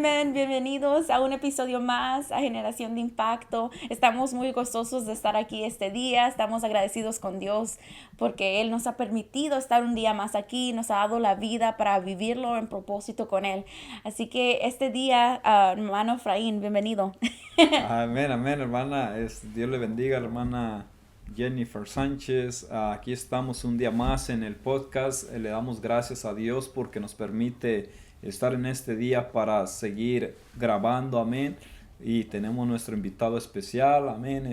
amén. Bienvenidos a un episodio más a Generación de Impacto. Estamos muy gozosos de estar aquí este día. Estamos agradecidos con Dios porque Él nos ha permitido estar un día más aquí, nos ha dado la vida para vivirlo en propósito con Él. Así que este día, hermano Efraín, bienvenido. Amén, amén, hermana. Dios le bendiga, hermana Jennifer Sánchez. Aquí estamos un día más en el podcast. Le damos gracias a Dios porque nos permite estar en este día para seguir grabando, amén. Y tenemos nuestro invitado especial, amén,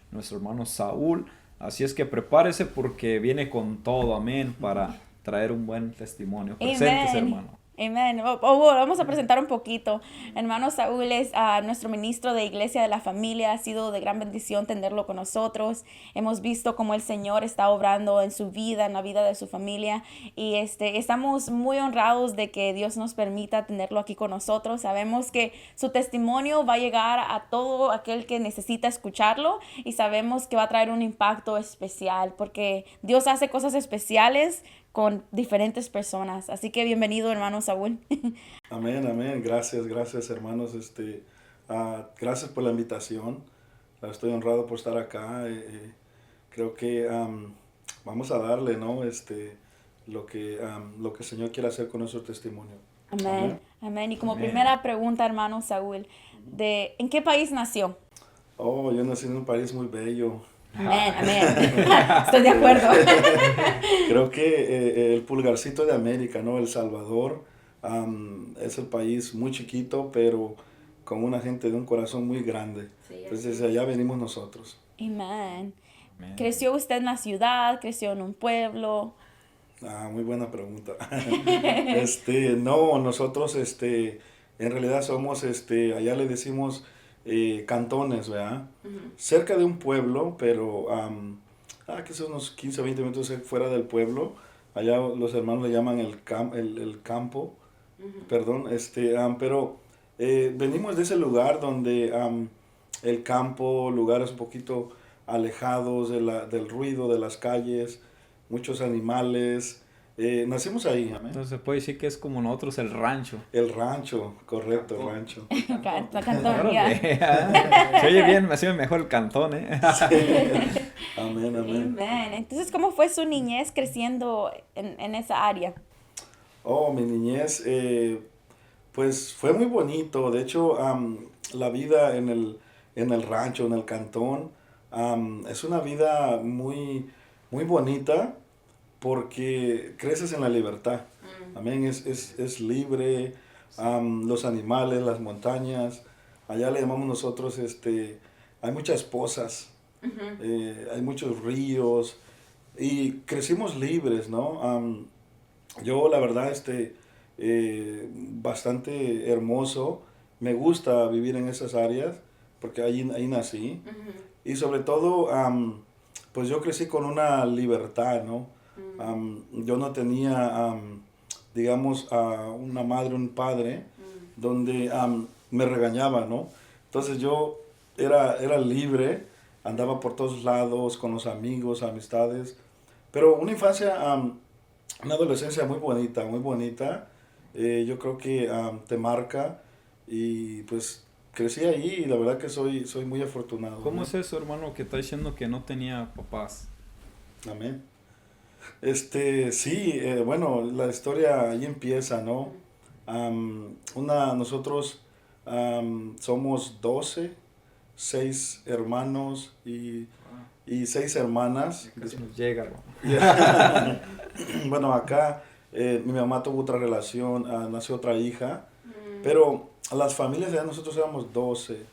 nuestro hermano Saúl. Así es que prepárese porque viene con todo, amén, para traer un buen testimonio. Presentes, Amén. hermano. Amén. Vamos a presentar un poquito. Hermano Saúl es nuestro ministro de Iglesia de la Familia. Ha sido de gran bendición tenerlo con nosotros. Hemos visto cómo el Señor está obrando en su vida, en la vida de su familia. Y estamos muy honrados de que Dios nos permita tenerlo aquí con nosotros. Sabemos que su testimonio va a llegar a todo aquel que necesita escucharlo. Y sabemos que va a traer un impacto especial porque Dios hace cosas especiales con diferentes personas. Así que bienvenido, hermano Saúl. Amén, amén. Gracias, gracias, hermanos. Gracias por la invitación. Estoy honrado por estar acá. Creo que vamos a darle, ¿no? Lo que el Señor quiere hacer con nuestro testimonio. Amén. Amén. Amén. Y como Amén. primera pregunta, hermano Saúl, ¿en qué país nació? Oh, yo nací en un país muy bello. Amén, amén. Estoy de acuerdo. Creo que el pulgarcito de América, ¿no? El Salvador, es el país muy chiquito, pero con una gente de un corazón muy grande. Sí, Entonces, desde allá venimos nosotros. Amén. Amén. ¿Creció usted en la ciudad? ¿Creció en un pueblo? Muy buena pregunta. No, nosotros, en realidad somos, allá le decimos cantones, ¿verdad? Cerca de un pueblo, pero, que son unos 15 o 20 minutos fuera del pueblo. Allá los hermanos le llaman el campo, perdón, pero venimos de ese lugar donde el campo, lugares un poquito alejados del ruido de las calles, muchos animales. Nacimos ahí, amén. Entonces se puede decir que es como nosotros el rancho. El rancho, correcto, el rancho. La cantonía. Se oye bien, me hace mejor el cantón, ¿eh? Amén, amén. Amén. Entonces, ¿cómo fue su niñez creciendo en esa área? Oh, mi niñez, pues fue muy bonito. De hecho, la vida en el rancho, en el cantón, es una vida muy, muy bonita porque creces en la libertad. Amén, es libre. Los animales, las montañas, allá le llamamos nosotros, hay muchas pozas, hay muchos ríos y crecimos libres, ¿no? Yo la verdad, bastante hermoso, me gusta vivir en esas áreas porque ahí nací y sobre todo, pues yo crecí con una libertad, ¿no? Yo no tenía, digamos, una madre, un padre, donde me regañaba, ¿no? Entonces yo era libre, andaba por todos lados con los amigos, amistades, pero una infancia, una adolescencia muy bonita, muy bonita. Yo creo que te marca y pues crecí ahí y la verdad que soy muy afortunado. ¿Cómo ¿No? es eso, hermano, que está diciendo que no tenía papás? Amén. Sí, bueno, la historia ahí empieza, ¿no? Nosotros somos 12, 6 hermanos y 6 hermanas. Casi nos llega, hermano. Bueno, acá mi mamá tuvo otra relación, nació otra hija, pero las familias de nosotros éramos 12.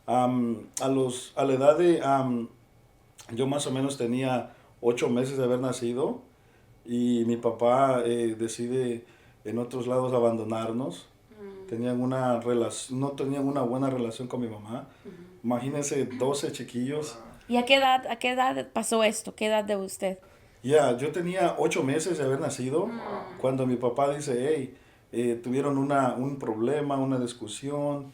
A la edad de, yo más o menos tenía 8 meses de haber nacido y mi papá decide en otros lados abandonarnos. No tenían una buena relación con mi mamá. Imagínense 12 chiquillos. ¿Y a qué edad pasó esto? ¿Qué edad de usted? Ya, yo tenía 8 meses de haber nacido cuando mi papá dice, hey, tuvieron un problema, una discusión.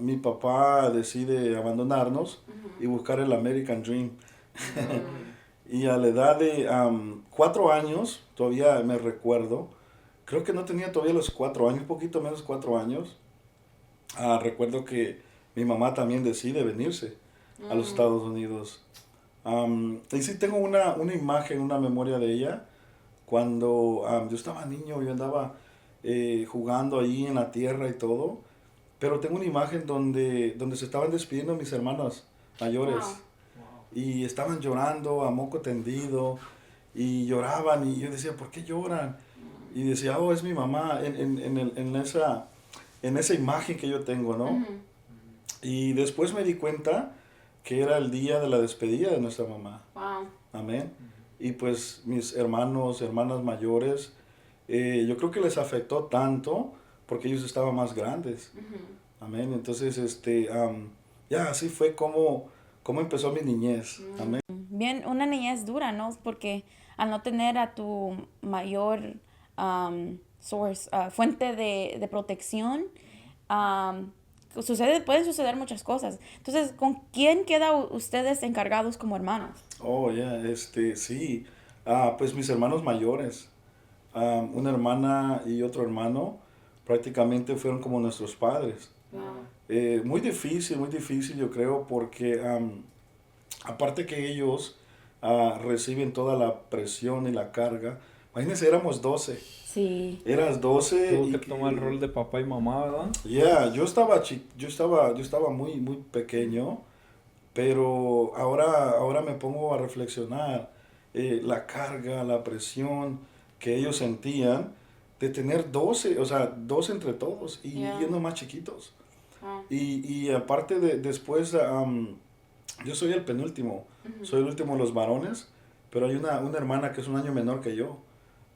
Mi papá decide abandonarnos y buscar el American Dream. Y a la edad de 4 años, todavía me recuerdo, creo que no tenía todavía los 4 años, un poquito menos 4 años. Recuerdo que mi mamá también decide venirse a los Estados Unidos. Y sí tengo una imagen, una memoria de ella. Cuando yo estaba niño, yo andaba jugando ahí en la tierra y todo. Pero tengo una imagen donde se estaban despidiendo mis hermanos mayores. Y estaban llorando a moco tendido. Y lloraban y yo decía, ¿por qué lloran? Y decía, oh, es mi mamá en esa imagen que yo tengo, ¿no? Y después me di cuenta que era el día de la despedida de nuestra mamá. Amén. Y pues mis hermanos, hermanas mayores, yo creo que les afectó tanto porque ellos estaban más grandes. Amén. Entonces, así fue como empezó mi niñez. Amén. Bien, una niñez dura, ¿no? Porque al no tener a tu mayor fuente de protección, pueden suceder muchas cosas. Entonces, ¿con quién quedan ustedes encargados como hermanos? Oh, sí. Pues mis hermanos mayores, una hermana y otro hermano, prácticamente fueron como nuestros padres. Muy difícil yo creo, porque aparte que ellos reciben toda la presión y la carga, imagínense, éramos 12. Sí. Eras 12. Tuvo que tomar el rol de papá y mamá, ¿verdad? Yo estaba muy pequeño, pero ahora me pongo a reflexionar la carga, la presión que ellos sentían de tener 12, o sea, 12 entre todos y yendo más chiquitos. Y aparte después, yo soy el penúltimo, soy el último de los varones, pero hay una hermana que es un año menor que yo.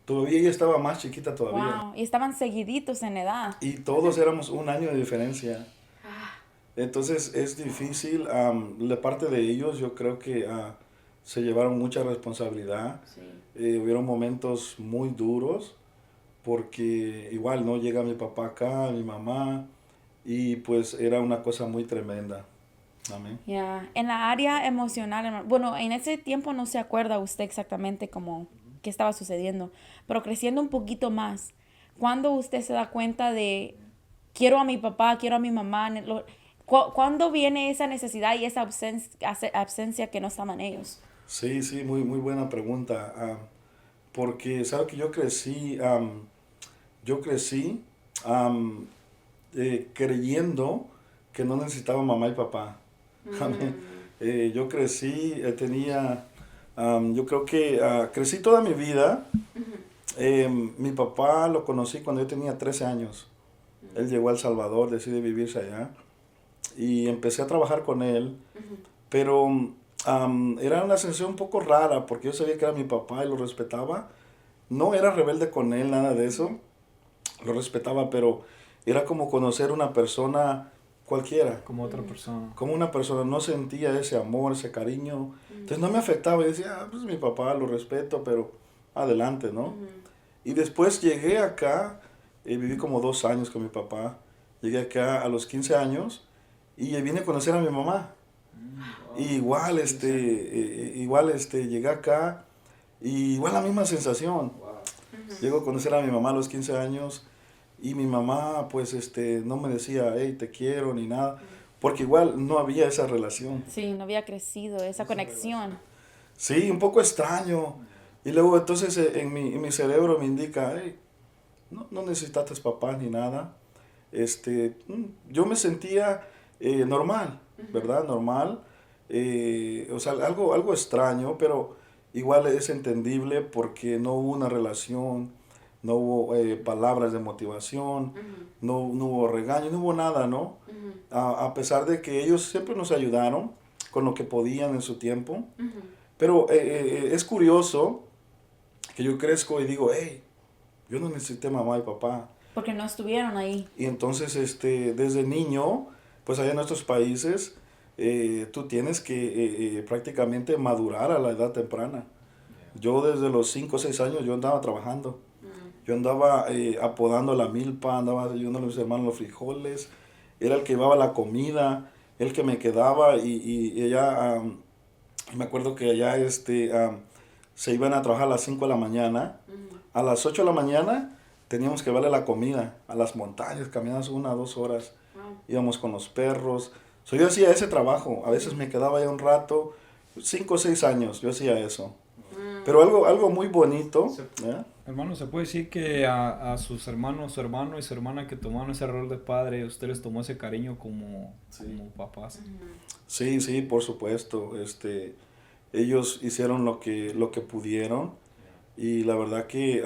Todavía ella estaba más chiquita todavía. Wow. Y estaban seguiditos en edad. Y todos éramos un año de diferencia. Entonces es difícil. De parte de ellos yo creo que se llevaron mucha responsabilidad. Sí. Hubieron momentos muy duros porque igual no llega mi papá acá, mi mamá, y pues era una cosa muy tremenda. Amén. En la área emocional, hermano, bueno, en ese tiempo no se acuerda usted exactamente cómo qué estaba sucediendo, pero creciendo un poquito más, ¿cuándo usted se da cuenta de quiero a mi papá, quiero a mi mamá? ¿Cuándo viene esa necesidad y esa ausencia que no estaban ellos? Sí, muy buena pregunta. Porque, ¿sabe que yo crecí creyendo que no necesitaba mamá y papá? Amén. Yo crecí, yo creo que crecí toda mi vida. Mi papá lo conocí cuando yo tenía 13 años. Él llegó a El Salvador, decidió vivirse allá. Y empecé a trabajar con él. Pero era una sensación un poco rara porque yo sabía que era mi papá y lo respetaba. No era rebelde con él, nada de eso. Lo respetaba, pero era como conocer una persona cualquiera. Como otra persona. Como una persona, no sentía ese amor, ese cariño. Entonces no me afectaba y decía, pues mi papá, lo respeto, pero adelante, ¿no? Y después llegué acá, viví como 2 años con mi papá. Llegué acá a los 15 años y vine a conocer a mi mamá. Y igual, llegué acá y igual la misma sensación. Llego a conocer a mi mamá a los 15 años y mi mamá, pues, no me decía, hey, te quiero, ni nada, porque igual no había esa relación. Sí, no había crecido esa conexión. Sí, un poco extraño. Y luego, entonces, en mi cerebro me indica, hey, no necesitaste papás ni nada. Yo me sentía normal, ¿verdad? Normal. O sea, algo extraño, pero igual es entendible porque no hubo una relación, no hubo palabras de motivación, no hubo regaño, no hubo nada, ¿no? A pesar de que ellos siempre nos ayudaron con lo que podían en su tiempo. Pero es curioso que yo crezco y digo, hey, yo no necesité mamá y papá. Porque no estuvieron ahí. Y entonces, desde niño, pues allá en nuestros países, tú tienes que prácticamente madurar a la edad temprana. Yo desde los 5 o 6 años yo andaba trabajando. Yo andaba apodando la milpa, andaba ayudando a mis hermanos los frijoles. Era el que llevaba la comida, el que me quedaba y ella, me acuerdo que allá se iban a trabajar a las 5 de la mañana. A las 8 de la mañana teníamos que darle la comida a las montañas, caminamos 1 o 2 horas, íbamos con los perros. So, yo hacía ese trabajo, a veces me quedaba ahí un rato, 5 o 6 años, yo hacía eso. Pero algo muy bonito. Hermano, ¿se puede decir que a sus hermanos, su hermano y su hermana que tomaron ese rol de padre, usted les tomó ese cariño como papás? Sí, sí, por supuesto. Ellos hicieron lo que pudieron y la verdad que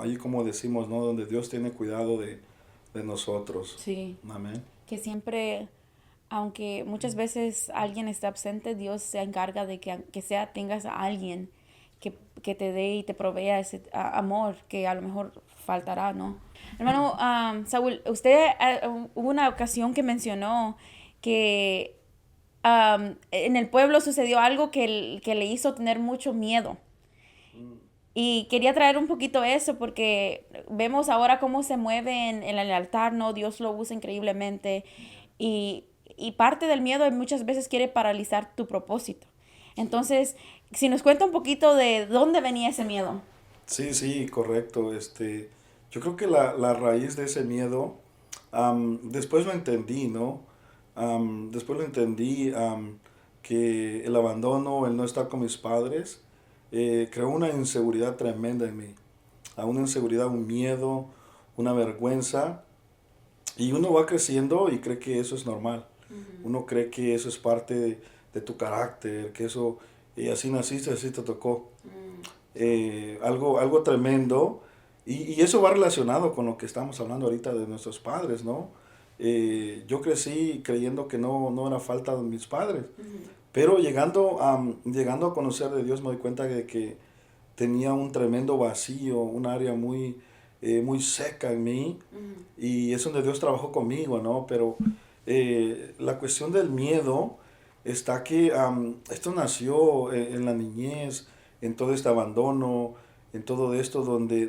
ahí como decimos, ¿no? Donde Dios tiene cuidado de nosotros. Sí. Amén. Que siempre, aunque muchas veces alguien esté ausente, Dios se encarga de que sea tengas a alguien que te dé y te provea ese amor que a lo mejor faltará, ¿no? Hermano Saúl, usted hubo una ocasión que mencionó que en el pueblo sucedió algo que le hizo tener mucho miedo. Y quería traer un poquito eso porque vemos ahora cómo se mueve en el altar, ¿no? Dios lo usa increíblemente. Y parte del miedo muchas veces quiere paralizar tu propósito. Entonces, si nos cuenta un poquito de dónde venía ese miedo. Sí, sí, correcto. Yo creo que la raíz de ese miedo, después lo entendí, ¿no? Después lo entendí que el abandono, el no estar con mis padres, creó una inseguridad tremenda en mí. Una inseguridad, un miedo, una vergüenza. Y uno va creciendo y cree que eso es normal. Uno cree que eso es parte de tu carácter, que eso, así naciste, así te tocó. Algo tremendo. Y eso va relacionado con lo que estamos hablando ahorita de nuestros padres, ¿no? Yo crecí creyendo que no era falta de mis padres. Pero llegando a conocer de Dios me doy cuenta de que tenía un tremendo vacío, un área muy seca en mí. Y es donde Dios trabajó conmigo, ¿no? Pero la cuestión del miedo está que esto nació en la niñez, en todo este abandono, en todo esto donde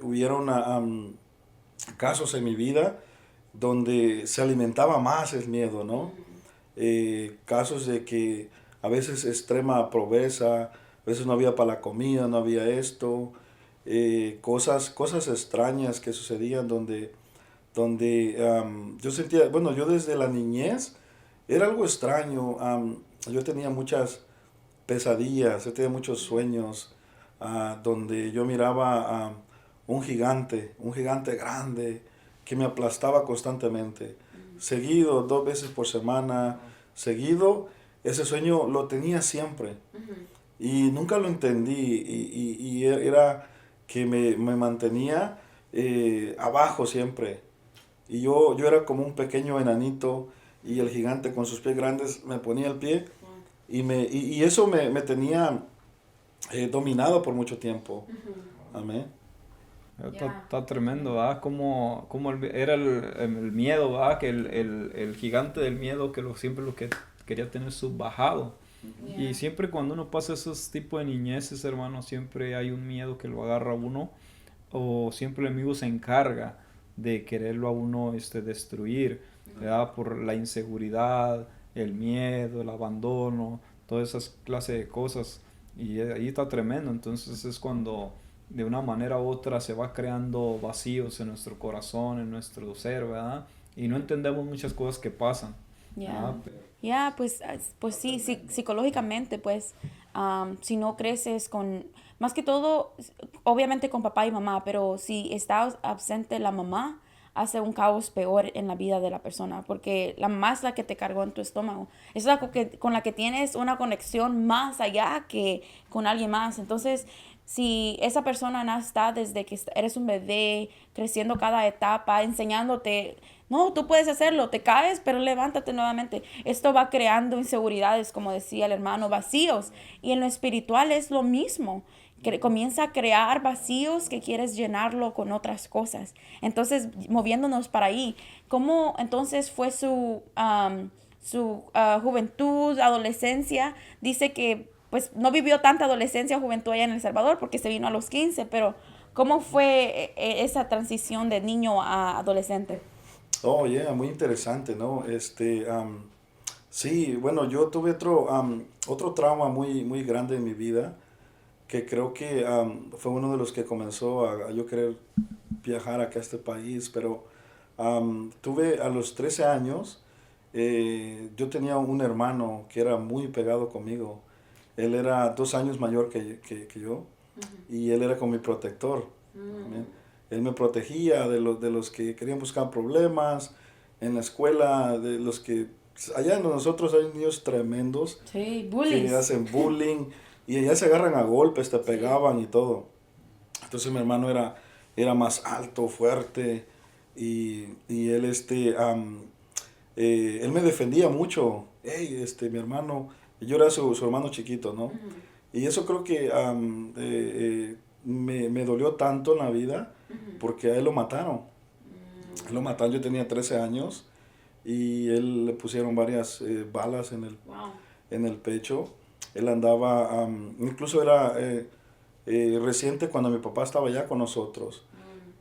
hubieron casos en mi vida donde se alimentaba más el miedo, ¿no? Casos de que a veces extrema pobreza, a veces no había para la comida, no había esto, cosas extrañas que sucedían donde yo sentía, bueno, yo desde la niñez era algo extraño, yo tenía muchas pesadillas, yo tenía muchos sueños, donde yo miraba a un gigante grande que me aplastaba constantemente, seguido, 2 veces por semana, seguido, ese sueño lo tenía siempre y nunca lo entendí y era que me mantenía abajo siempre. Y yo era como un pequeño enanito y el gigante con sus pies grandes me ponía el pie y eso me tenía dominado por mucho tiempo. Amén. Está tremendo, ¿verdad? Como era el miedo, ¿verdad? Que el gigante del miedo que siempre lo que quería tener subbajado. Y siempre cuando uno pasa esos tipos de niñeces, hermano, siempre hay un miedo que lo agarra a uno o siempre el enemigo se encarga de quererlo a uno destruir, ¿verdad? Por la inseguridad, el miedo, el abandono, todas esas clases de cosas. Y ahí está tremendo. Entonces es cuando de una manera u otra se va creando vacíos en nuestro corazón, en nuestro ser, ¿verdad? Y no entendemos muchas cosas que pasan. Pues sí, psicológicamente, pues, si no creces con, más que todo, obviamente con papá y mamá, pero si está ausente la mamá, hace un caos peor en la vida de la persona, porque la mamá es la que te cargó en tu estómago, es la con la que tienes una conexión más allá que con alguien más. Entonces, si esa persona no está desde que eres un bebé, creciendo cada etapa, enseñándote, no, tú puedes hacerlo, te caes, pero levántate nuevamente. Esto va creando inseguridades, como decía el hermano, vacíos. Y en lo espiritual es lo mismo. Comienza a crear vacíos que quieres llenarlo con otras cosas. Entonces, moviéndonos para ahí, ¿cómo entonces fue su juventud, adolescencia? Dice que pues no vivió tanta adolescencia o juventud allá en El Salvador porque se vino a los 15, pero ¿cómo fue esa transición de niño a adolescente? Oh, yeah, muy interesante, ¿no? Sí, bueno, yo tuve otro trauma muy grande en mi vida, que creo que fue uno de los que comenzó a yo querer viajar acá a este país, pero tuve a los 13 años, yo tenía un hermano que era muy pegado conmigo. Él era 2 años mayor que yo y él era como mi protector. ¿Amén? Él me protegía de los que querían buscar problemas en la escuela, de los que... Allá en nosotros hay niños tremendos Sí, que bullies. hacen bullying y allá se agarran a golpes, te pegaban y todo. Entonces mi hermano era más alto, fuerte y él, él me defendía mucho. Hey, mi hermano, yo era su hermano chiquito, ¿no? Y eso creo que me dolió tanto en la vida porque a él lo mataron. Él lo mataron, yo tenía 13 años y él le pusieron varias balas Wow. en el pecho. Él andaba, incluso era reciente cuando mi papá estaba allá con nosotros.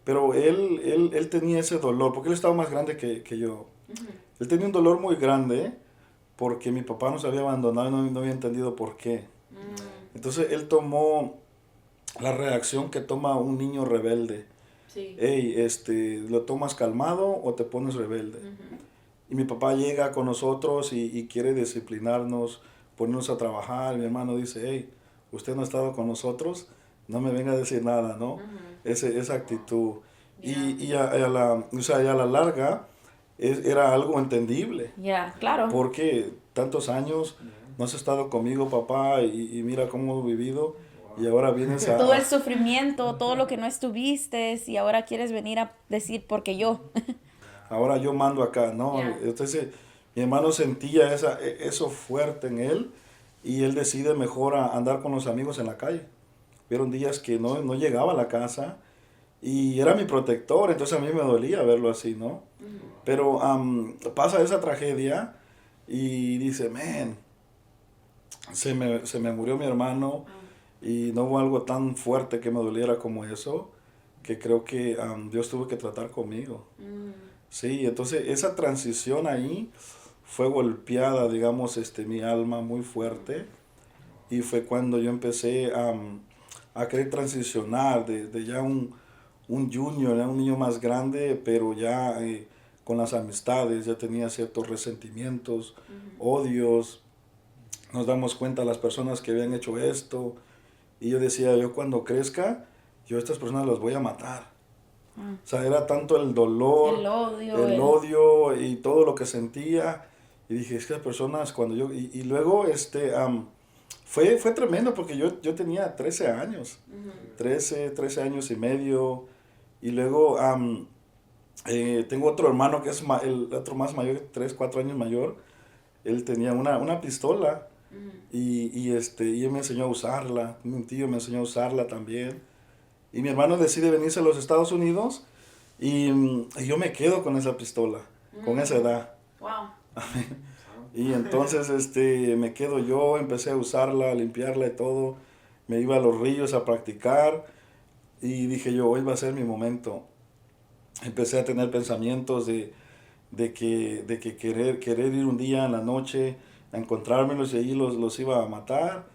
Pero él tenía ese dolor, porque él estaba más grande que yo. Él tenía un dolor muy grande porque mi papá nos había abandonado y no había entendido por qué. Entonces él tomó la reacción que toma un niño rebelde. Sí. Hey, ¿lo tomas calmado o te pones rebelde? Y mi papá llega con nosotros y quiere disciplinarnos, ponernos a trabajar. Mi hermano dice, hey, usted no ha estado con nosotros, no me venga a decir nada, ¿no? Esa actitud. Y o sea, y a la larga era algo entendible. Ya, claro. Porque tantos años no has estado conmigo, papá, y mira cómo hemos vivido. Y ahora vienes Todo el sufrimiento, todo lo que no estuviste y ahora quieres venir a decir porque yo. ahora yo mando acá, ¿no? Yeah. Entonces mi hermano sentía eso fuerte en él y él decide mejor andar con los amigos en la calle. Vieron días que no llegaba a la casa y era mi protector, entonces a mí me dolía verlo así, ¿no? Pero pasa esa tragedia y dice, man, se me murió mi hermano y no hubo algo tan fuerte que me doliera como eso, que creo que Dios tuvo que tratar conmigo. Sí, entonces esa transición ahí fue golpeada, digamos, mi alma muy fuerte y fue cuando yo empecé a querer transicionar de ya un junior, ya un niño más grande, pero ya con las amistades ya tenía ciertos resentimientos, odios. Nos damos cuenta de las personas que habían hecho esto y yo decía, yo cuando crezca, yo a estas personas las voy a matar. O sea, era tanto el dolor, el odio y todo lo que sentía. Y dije, es que las personas cuando yo... Y luego fue tremendo porque yo tenía 13 años. 13 años y medio. Y luego tengo otro hermano que es el otro más mayor, 3, 4 años mayor. Él tenía una pistola y él me enseñó a usarla. Mi tío me enseñó a usarla también. Y mi hermano decide venirse a los Estados Unidos y yo me quedo con esa pistola, con esa edad. Wow. Y entonces me quedo yo, empecé a usarla, a limpiarla y todo. Me iba a los ríos a practicar y dije yo, hoy va a ser mi momento. Empecé a tener pensamientos de que querer ir un día en la noche a encontrármelos y allí los iba a matar.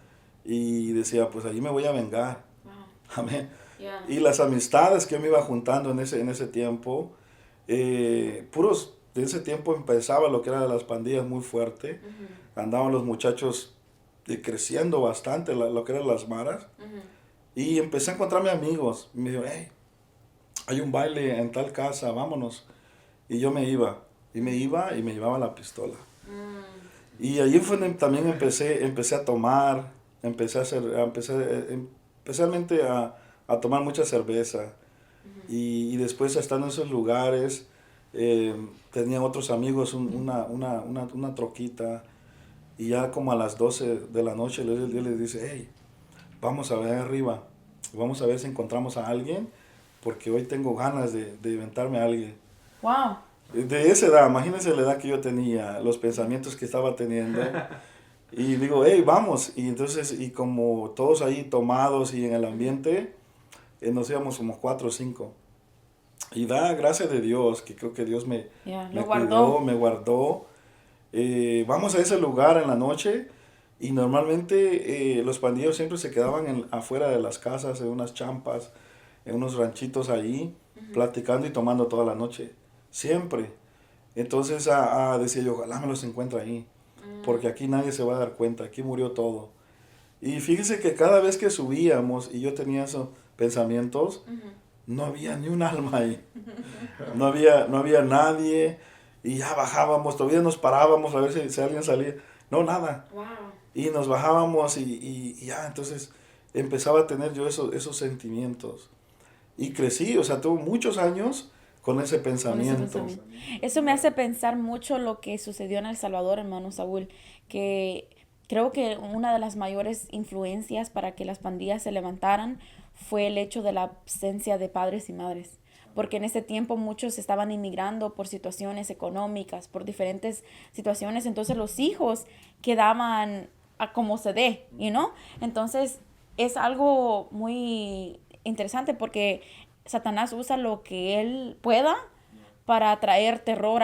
Y decía, pues allí me voy a vengar. Wow. Amén. Yeah. Y las amistades que yo me iba juntando en ese tiempo, puros, de ese tiempo empezaba lo que era de las pandillas muy fuerte. Andaban los muchachos creciendo bastante, lo que eran las maras. Y empecé a encontrarme amigos. Me dijo, hey, hay un baile en tal casa, vámonos. Y yo me iba, y me llevaba la pistola. Y allí fue donde también empecé a tomar, especialmente a tomar mucha cerveza. Y después estando en esos lugares, tenía otros amigos, una troquita. Y ya como a las 12 de la noche, Dios les dice, hey, vamos a ver arriba, vamos a ver si encontramos a alguien, porque hoy tengo ganas de inventarme a alguien. Wow. De esa edad, imagínense la edad que yo tenía, los pensamientos que estaba teniendo. Y digo, hey, vamos. Y entonces, y como todos ahí tomados y en el ambiente, nos íbamos como 4 o 5. Y da gracias de Dios, que creo que Dios me guardó. Cuidó, me guardó. Vamos a ese lugar en la noche Y normalmente los pandilleros siempre se quedaban afuera de las casas, en unas champas, en unos ranchitos allí, platicando y tomando toda la noche. Siempre. Entonces decía yo, ojalá me los encuentre ahí, porque aquí nadie se va a dar cuenta, aquí murió todo. Y fíjese que cada vez que subíamos y yo tenía esos pensamientos, no había ni un alma ahí. No había nadie. Y ya bajábamos, todavía nos parábamos a ver si alguien salía. No, nada. Wow. Y nos bajábamos y ya, entonces empezaba a tener yo esos sentimientos. Y crecí, o sea, tuve muchos años con ese Con ese pensamiento. pensamiento. Eso me hace pensar mucho lo que sucedió en El Salvador, hermano Saúl, que creo que una de las mayores influencias para que las pandillas se levantaran fue el hecho de la ausencia de padres y madres. Porque en ese tiempo muchos estaban inmigrando por situaciones económicas, por diferentes situaciones, entonces los hijos quedaban a como se dé, Entonces es algo muy interesante porque Satanás usa lo que él pueda para traer terror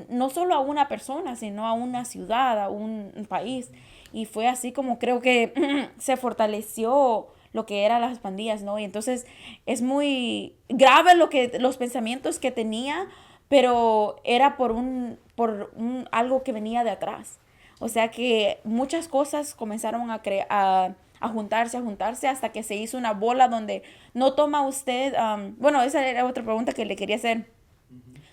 no solo a una persona, sino a una ciudad, a un país. Y fue así como creo que se fortaleció lo que eran las pandillas, ¿no? Y entonces es muy grave los pensamientos que tenía, pero era por algo que venía de atrás. O sea que muchas cosas comenzaron a juntarse hasta que se hizo una bola donde no toma usted, bueno, esa era otra pregunta que le quería hacer.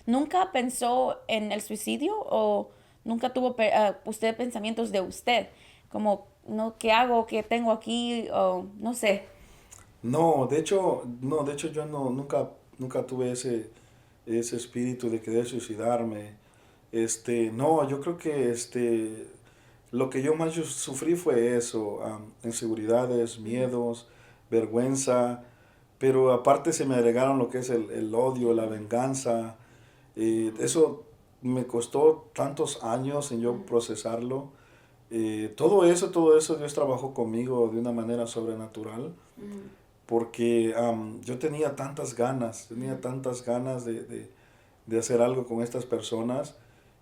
¿Nunca pensó en el suicidio o nunca tuvo usted pensamientos de usted? Como, no, ¿qué hago? ¿Qué tengo aquí? O no sé. No, de hecho yo nunca tuve ese espíritu de querer suicidarme. No, yo creo que lo que yo más sufrí fue eso, inseguridades, miedos, vergüenza, pero aparte se me agregaron lo que es el odio, la venganza. Eso me costó tantos años en yo procesarlo. Todo eso Dios trabajó conmigo de una manera sobrenatural, porque yo tenía tantas ganas de hacer algo con estas personas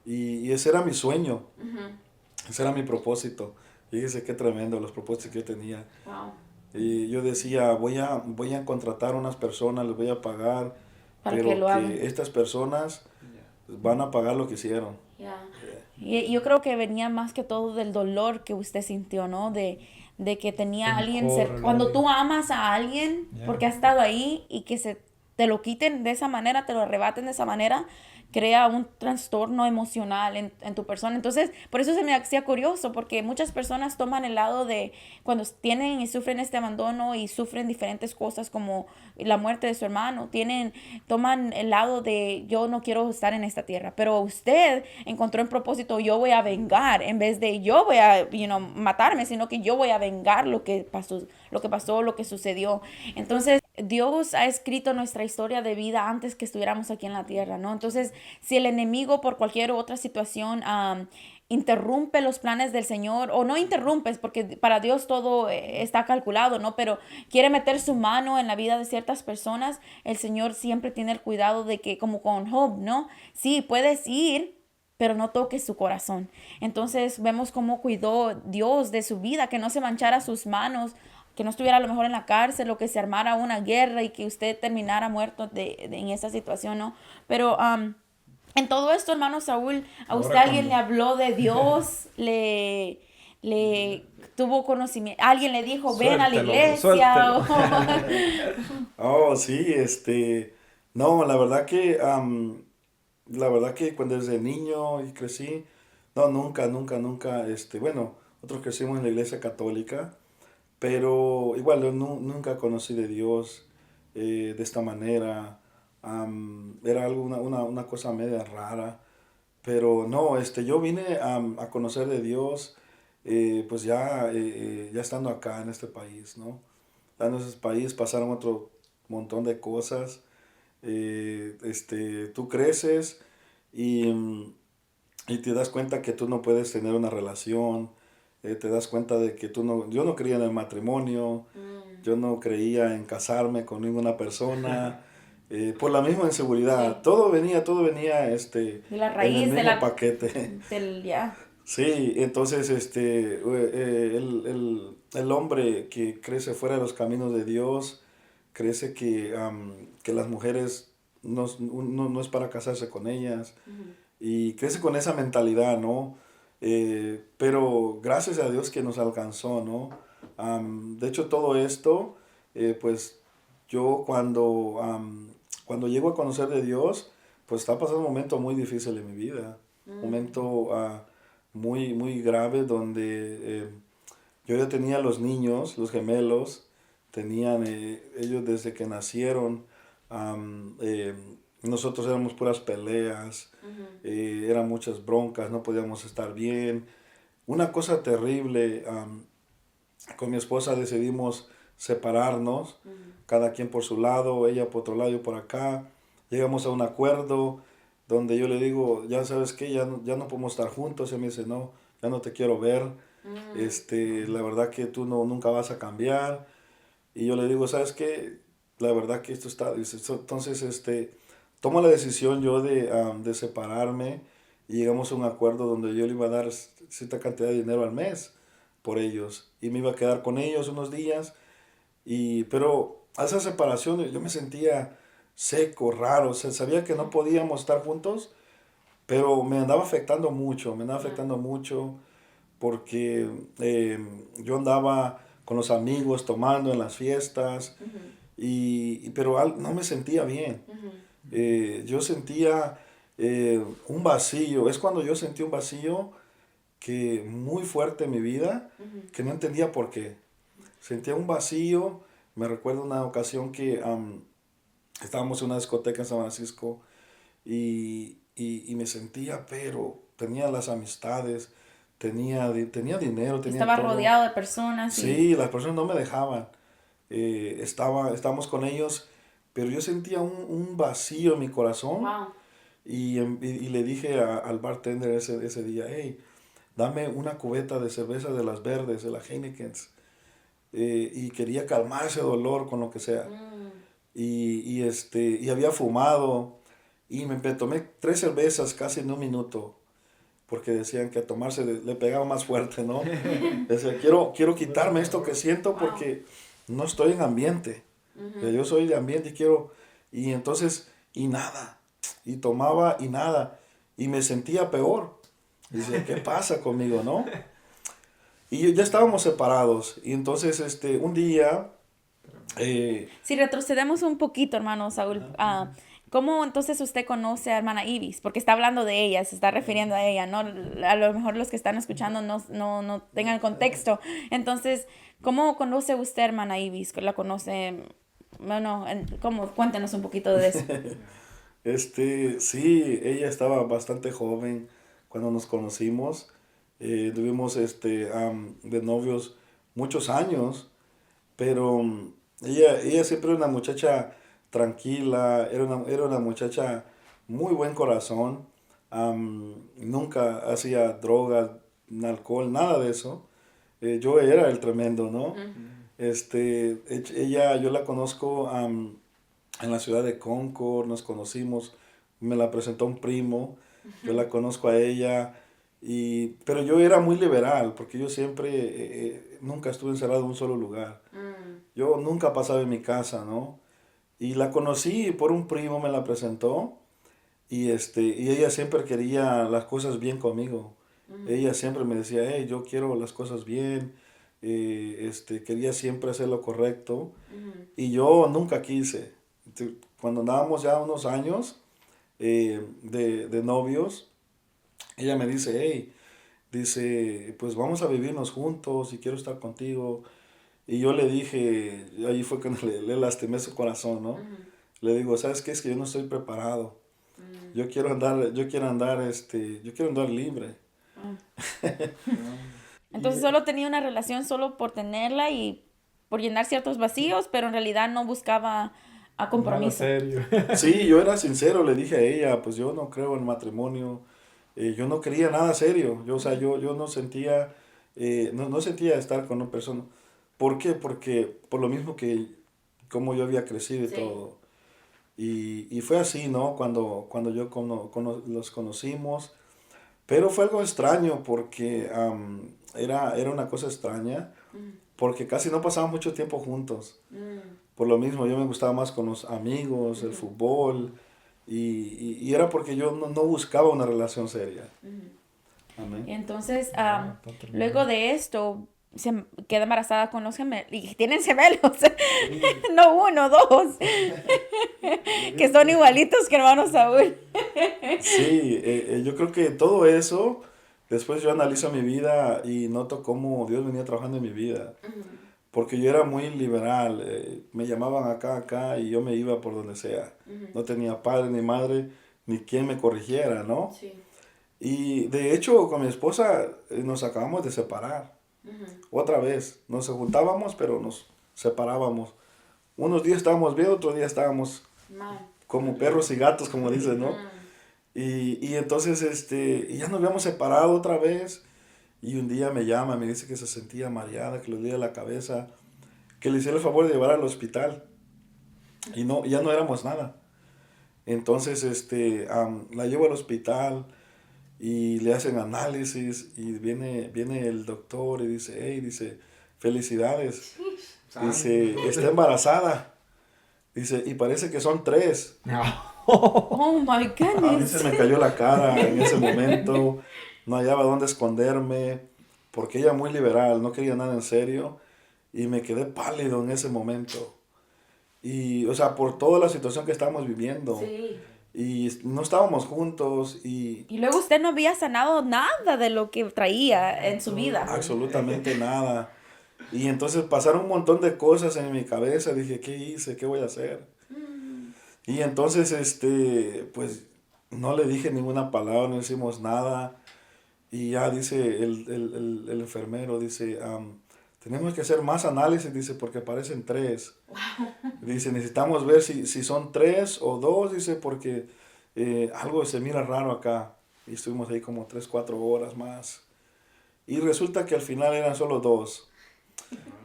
y ese era mi sueño, ese era mi propósito. Fíjese qué tremendo los propósitos que yo tenía. Wow. Y yo decía, voy a contratar a unas personas, les voy a pagar, Para que pero lo hagan. que estas personas van a pagar lo que hicieron. Yeah. Y yo creo que venía más que todo del dolor que usted sintió, ¿no? De que tenía alguien cerca. Cuando tú amas a alguien, porque ha estado ahí y que te lo quiten de esa manera, te lo arrebaten de esa manera, crea un trastorno emocional en tu persona. Entonces, por eso se me hacía curioso, porque muchas personas toman el lado de cuando tienen y sufren este abandono y sufren diferentes cosas como la muerte de su hermano, toman el lado de yo no quiero estar en esta tierra, pero usted encontró en propósito yo voy a vengar, en vez de yo voy a matarme, sino que yo voy a vengar lo que pasó, lo que sucedió. Entonces, Dios ha escrito nuestra historia de vida antes que estuviéramos aquí en la tierra, ¿no? Entonces, si el enemigo por cualquier otra situación interrumpe los planes del Señor, o no interrumpes, porque para Dios todo está calculado, ¿no? Pero quiere meter su mano en la vida de ciertas personas, el Señor siempre tiene el cuidado de que, como con Job, ¿no? Sí, puedes ir, pero no toques su corazón. Entonces vemos cómo cuidó Dios de su vida, que no se manchara sus manos, que no estuviera a lo mejor en la cárcel o que se armara una guerra y que usted terminara muerto en esa situación, ¿no? Pero en todo esto, hermano Saúl, ¿a usted alguien le habló de Dios? ¿Le tuvo conocimiento? ¿Alguien le dijo, ven a la iglesia? Oh, sí, no, la verdad que cuando desde niño y crecí, no, nunca, bueno, nosotros crecimos en la iglesia católica, pero igual yo nunca conocí de Dios de esta manera. Era algo, una cosa media rara, pero no, yo vine a conocer de Dios pues ya estando acá en este país, ¿no? En ese país pasaron otro montón de cosas. Tú creces y te das cuenta que tú no puedes tener una relación. Te das cuenta de que yo no creía en el matrimonio, yo no creía en casarme con ninguna persona, por la misma inseguridad. Sí. Todo venía De la en el raíz de mismo paquete. ya. Sí, entonces el hombre que crece fuera de los caminos de Dios, crece que las mujeres no es para casarse con ellas y crece con esa mentalidad, ¿no? Pero gracias a Dios que nos alcanzó, ¿no? De hecho, todo esto, pues yo cuando llego a conocer de Dios, pues está pasando un momento muy difícil en mi vida, un momento muy grave donde yo ya tenía los niños, los gemelos, tenían ellos desde que nacieron, am, eh, nosotros éramos puras peleas, eran muchas broncas, no podíamos estar bien. Una cosa terrible, con mi esposa decidimos separarnos, cada quien por su lado, ella por otro lado, yo por acá. Llegamos a un acuerdo donde yo le digo, ya sabes qué, ya no podemos estar juntos. Ella me dice, no, ya no te quiero ver. La verdad que tú nunca vas a cambiar. Y yo le digo, ¿sabes qué? La verdad que esto está... Entonces, tomo la decisión yo de separarme y llegamos a un acuerdo donde yo le iba a dar cierta cantidad de dinero al mes por ellos y me iba a quedar con ellos unos días. Pero a esa separación yo me sentía seco, raro, o sea, sabía que no podíamos estar juntos, pero me andaba afectando mucho, me andaba afectando mucho porque yo andaba con los amigos tomando en las fiestas, pero no me sentía bien. Yo sentía un vacío, es cuando yo sentí un vacío que muy fuerte en mi vida, que no entendía por qué. Sentía un vacío, me recuerdo una ocasión que estábamos en una discoteca en San Francisco y me sentía, pero tenía las amistades, tenía dinero, tenía Estaba todo. rodeado de personas y... Sí, las personas no me dejaban. Estábamos con ellos, pero yo sentía un vacío en mi corazón Wow. y le dije al bartender ese día, hey, dame una cubeta de cerveza de las verdes, de la Heineken. Y quería calmar ese dolor con lo que sea. Y había fumado y tomé 3 cervezas casi en un minuto porque decían que a tomarse le pegaba más fuerte, ¿no? Decía, quiero quitarme esto que siento Wow. porque no estoy en ambiente. O sea, yo soy de ambiente y quiero... Y entonces, y nada. Y tomaba y nada. Y me sentía peor. Y decía, ¿qué pasa conmigo, no? Y ya estábamos separados. Y entonces, un día... Si retrocedemos un poquito, hermano Saúl, ¿cómo entonces usted conoce a hermana Ibis? Porque está hablando de ella, se está refiriendo a ella, ¿no? A lo mejor los que están escuchando no tengan el contexto. Entonces, ¿cómo conoce usted a hermana Ibis? ¿La conoce? Bueno, ¿cómo? Cuéntenos un poquito de eso. Sí, ella estaba bastante joven cuando nos conocimos. Tuvimos de novios muchos años, pero ella siempre era una muchacha tranquila, era una muchacha muy buen corazón. Nunca hacía drogas, alcohol, nada de eso. Yo era el tremendo, ¿no? Ella, yo la conozco en la ciudad de Concord, nos conocimos, me la presentó un primo, yo la conozco a ella, pero yo era muy liberal, porque yo siempre, nunca estuve encerrado en un solo lugar. Yo nunca pasaba en mi casa, ¿no? Y la conocí por un primo, me la presentó, y ella siempre quería las cosas bien conmigo. Ella siempre me decía, hey, yo quiero las cosas bien, quería siempre hacer lo correcto, y yo nunca quise. Cuando andábamos ya unos años de novios, ella me dice, hey, dice, pues vamos a vivirnos juntos y quiero estar contigo. Y yo le dije, ahí fue cuando le lastimé su corazón, ¿no? Le digo, ¿sabes qué? Es que yo no estoy preparado. Yo quiero andar libre. Entonces solo tenía una relación solo por tenerla y por llenar ciertos vacíos, pero en realidad no buscaba a Nada compromiso. serio. Sí, yo era sincero, le dije a ella, pues yo no creo en matrimonio, yo no quería nada serio, o sea, yo no sentía, no sentía estar con una persona. ¿Por qué? Porque por lo mismo que como yo había crecido y Sí. todo. Y fue así, ¿no? Cuando los conocimos, Pero fue algo extraño porque era una cosa extraña, porque casi no pasábamos mucho tiempo juntos. Por lo mismo, yo me gustaba más con los amigos, el fútbol, y era porque yo no buscaba una relación seria. Amén. Y entonces, luego de esto, se queda embarazada con los gemelos. Y tienen gemelos. No uno, dos. Que son igualitos que hermano Saúl. Sí, yo creo que todo eso, después yo analizo mi vida y noto cómo Dios venía trabajando en mi vida. Porque yo era muy liberal, me llamaban acá, y yo me iba por donde sea. No tenía padre ni madre, ni quien me corrigiera, ¿no? Sí. Y de hecho, con mi esposa nos acabamos de separar. Otra vez, nos juntábamos, pero nos separábamos. Unos días estábamos bien, otros días estábamos Mal. como perros y gatos, como dicen, ¿no? Y entonces, y ya nos habíamos separado otra vez. Y un día me llama, me dice que se sentía mareada, que le dolía la cabeza, que le hiciera el favor de llevar al hospital. Y no, ya no éramos nada. Entonces, la llevo al hospital y le hacen análisis y viene el doctor y dice, hey, dice, felicidades. Dice, está embarazada. Dice, y parece que son 3. Oh my A mí goodness. se me cayó la cara en ese momento, no hallaba dónde esconderme, porque ella muy liberal, no quería nada en serio, y me quedé pálido en ese momento. Y, o sea, por toda la situación que estábamos viviendo, Sí. y no estábamos juntos, y Y luego usted no había sanado nada de lo que traía en su vida. absolutamente nada. Y entonces pasaron un montón de cosas en mi cabeza, dije, ¿qué hice? ¿Qué voy a hacer? Y entonces, pues, no le dije ninguna palabra, no hicimos nada. Y ya dice el enfermero, dice, tenemos que hacer más análisis, dice, porque parecen 3. Dice, necesitamos ver si son 3 o 2, dice, porque algo se mira raro acá. Y estuvimos ahí como 3, 4 horas más. Y resulta que al final eran solo 2.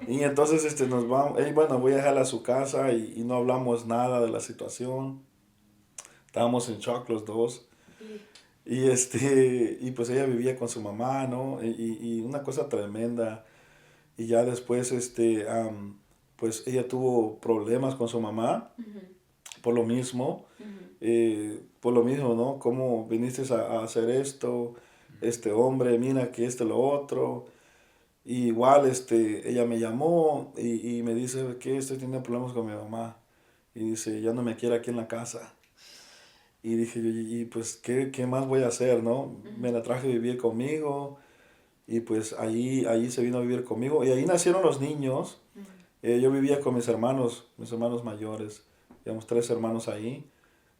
Y entonces nos vamos, bueno, voy a dejarla a su casa y no hablamos nada de la situación. Estábamos en shock los dos. Y, y pues ella vivía con su mamá, ¿no? Y una cosa tremenda. Y ya después, pues ella tuvo problemas con su mamá por lo mismo. Por lo mismo, ¿no? ¿Cómo viniste a hacer esto? Este hombre, mira que lo otro. Y igual, ella me llamó y me dice que estoy teniendo problemas con mi mamá. Y dice, ya no me quiere aquí en la casa. Y dije, y pues, ¿qué más voy a hacer, no? Me la traje a vivir conmigo y pues ahí se vino a vivir conmigo. Y ahí nacieron los niños. Yo vivía con mis hermanos mayores. Digamos, 3 hermanos ahí.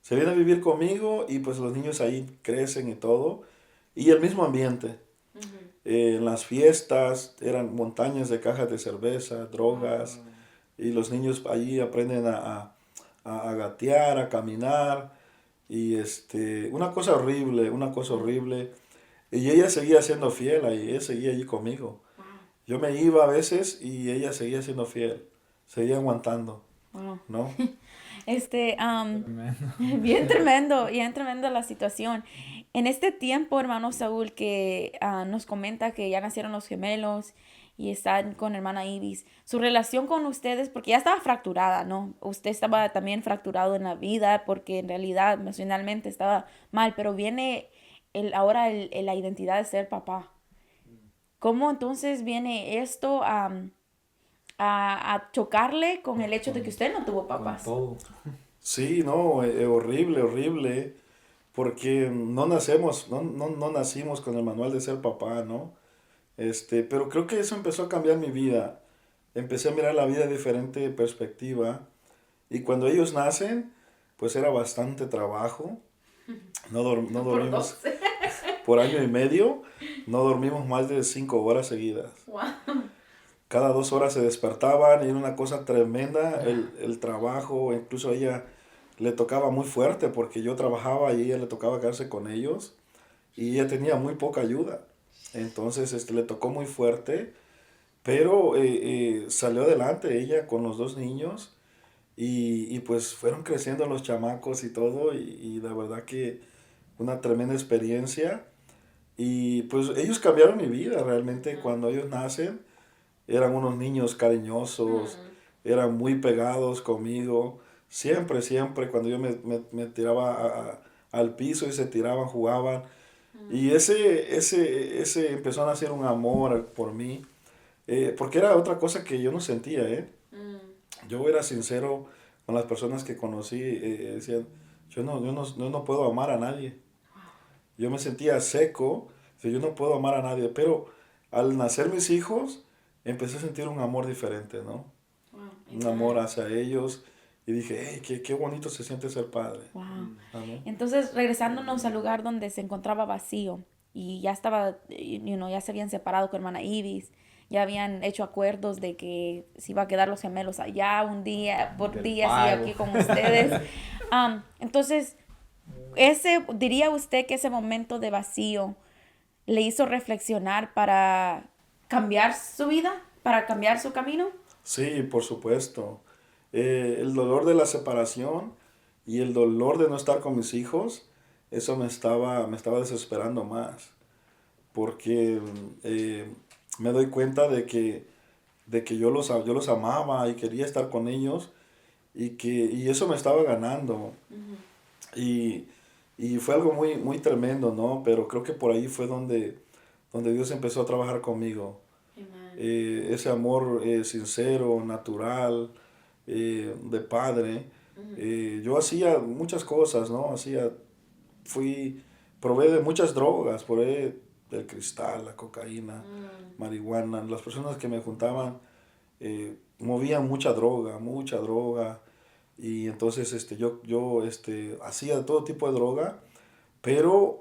Se vienen a vivir conmigo y pues los niños ahí crecen y todo. Y el mismo ambiente. En las fiestas eran montañas de cajas de cerveza, drogas. Y los niños allí aprenden a gatear, a caminar. Y una cosa horrible. Y ella seguía siendo fiel ahí, ella seguía allí conmigo. Yo me iba a veces y ella seguía siendo fiel, seguía aguantando, Wow. ¿no? Bien tremendo la situación. En este tiempo, hermano Saúl, que nos comenta que ya nacieron los gemelos y están con hermana Ibis, su relación con ustedes, porque ya estaba fracturada, ¿no? Usted estaba también fracturado en la vida porque en realidad emocionalmente estaba mal, pero viene ahora la identidad de ser papá. ¿Cómo entonces viene esto a chocarle con el hecho de que usted no tuvo papás? Todo. Sí, no, horrible, porque no nacimos con el manual de ser papá, ¿no? Pero creo que eso empezó a cambiar mi vida. Empecé a mirar la vida de diferente perspectiva. Y cuando ellos nacen, pues era bastante trabajo. No dormimos por año y medio, no dormimos más de 5 horas seguidas. Wow. Cada 2 horas se despertaban y era una cosa tremenda el trabajo. Incluso a ella le tocaba muy fuerte porque yo trabajaba y a ella le tocaba quedarse con ellos. Y ella tenía muy poca ayuda. Entonces le tocó muy fuerte, pero salió adelante ella con los 2 niños y pues fueron creciendo los chamacos y todo y la verdad que una tremenda experiencia. Y pues ellos cambiaron mi vida realmente cuando ellos nacen. Eran unos niños cariñosos, eran muy pegados conmigo. Siempre, siempre, cuando yo me tiraba al piso y se tiraban, jugaban. Y ese empezó a nacer un amor por mí. Porque era otra cosa que yo no sentía, ¿eh? Yo era sincero con las personas que conocí. Decían, yo no puedo amar a nadie. Yo me sentía seco, yo no puedo amar a nadie. Pero al nacer mis hijos, empecé a sentir un amor diferente, ¿no? Un amor hacia ellos. Y dije, hey, qué bonito se siente ser padre. Wow. Amén. Entonces, regresándonos al lugar donde se encontraba vacío y ya estaba, ya se habían separado con hermana Ibis, ya habían hecho acuerdos de que se iba a quedar los gemelos allá un día, por Del días y pago. aquí con ustedes. Entonces, diría usted que ese momento de vacío le hizo reflexionar para cambiar su vida, para cambiar su camino. Sí, por supuesto. El dolor de la separación y el dolor de no estar con mis hijos, eso me estaba desesperando más. Porque me doy cuenta de que yo los amaba y quería estar con ellos y eso me estaba ganando. Y, y fue algo muy, muy tremendo, ¿no? Pero creo que por ahí fue donde Dios empezó a trabajar conmigo. Ese amor sincero, natural, de padre. Yo hacía muchas cosas, ¿no? Probé de muchas drogas, probé del cristal, la cocaína, marihuana. Las personas que me juntaban movían mucha droga. Y entonces yo hacía todo tipo de droga, pero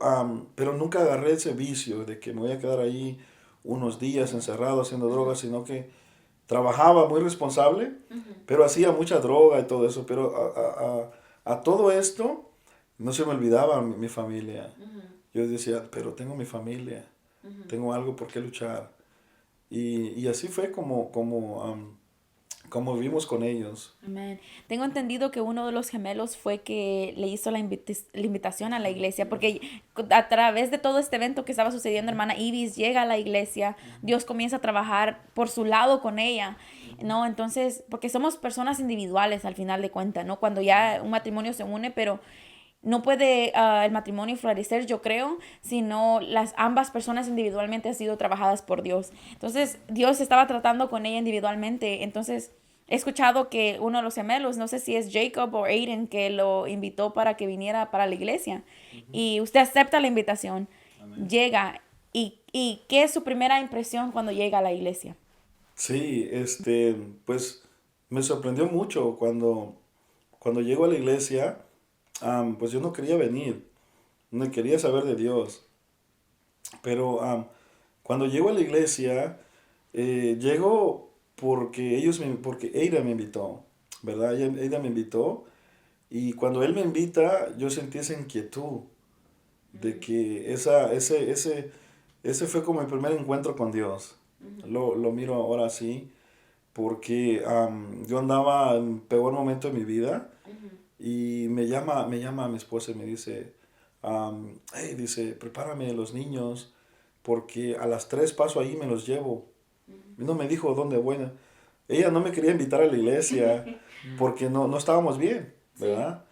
nunca agarré ese vicio de que me voy a quedar ahí unos días encerrado haciendo droga, sino que trabajaba muy responsable, pero hacía mucha droga y todo eso. Pero a todo esto no se me olvidaba mi familia. Yo decía, pero tengo mi familia, tengo algo por qué luchar. Y así fue como vivimos con ellos. Amén. Tengo entendido que uno de los gemelos fue que le hizo la invitación a la iglesia, porque a través de todo este evento que estaba sucediendo, hermana Ibis llega a la iglesia, Dios comienza a trabajar por su lado con ella, ¿no? Entonces, porque somos personas individuales al final de cuentas, ¿no? Cuando ya un matrimonio se une, pero no puede el matrimonio florecer, yo creo, sino ambas personas individualmente han sido trabajadas por Dios. Entonces, Dios estaba tratando con ella individualmente. Entonces, he escuchado que uno de los gemelos, no sé si es Jacob o Aiden, que lo invitó para que viniera para la iglesia. Y usted acepta la invitación, Amén. llega. ¿Y qué es su primera impresión cuando llega a la iglesia? Sí, pues me sorprendió mucho cuando llego a la iglesia. Pues yo no quería venir, no quería saber de Dios. Pero cuando llego a la iglesia, llego porque Eira me invitó, ¿verdad? Eira me invitó y cuando él me invita, yo sentí esa inquietud de que ese fue como mi primer encuentro con Dios. Lo miro ahora así, porque yo andaba en peor momento de mi vida. Y me llama mi esposa y me dice, hey, dice, prepárame los niños, porque a las 3 paso ahí y me los llevo. Y no me dijo dónde voy. Ella no me quería invitar a la iglesia porque no estábamos bien, ¿verdad?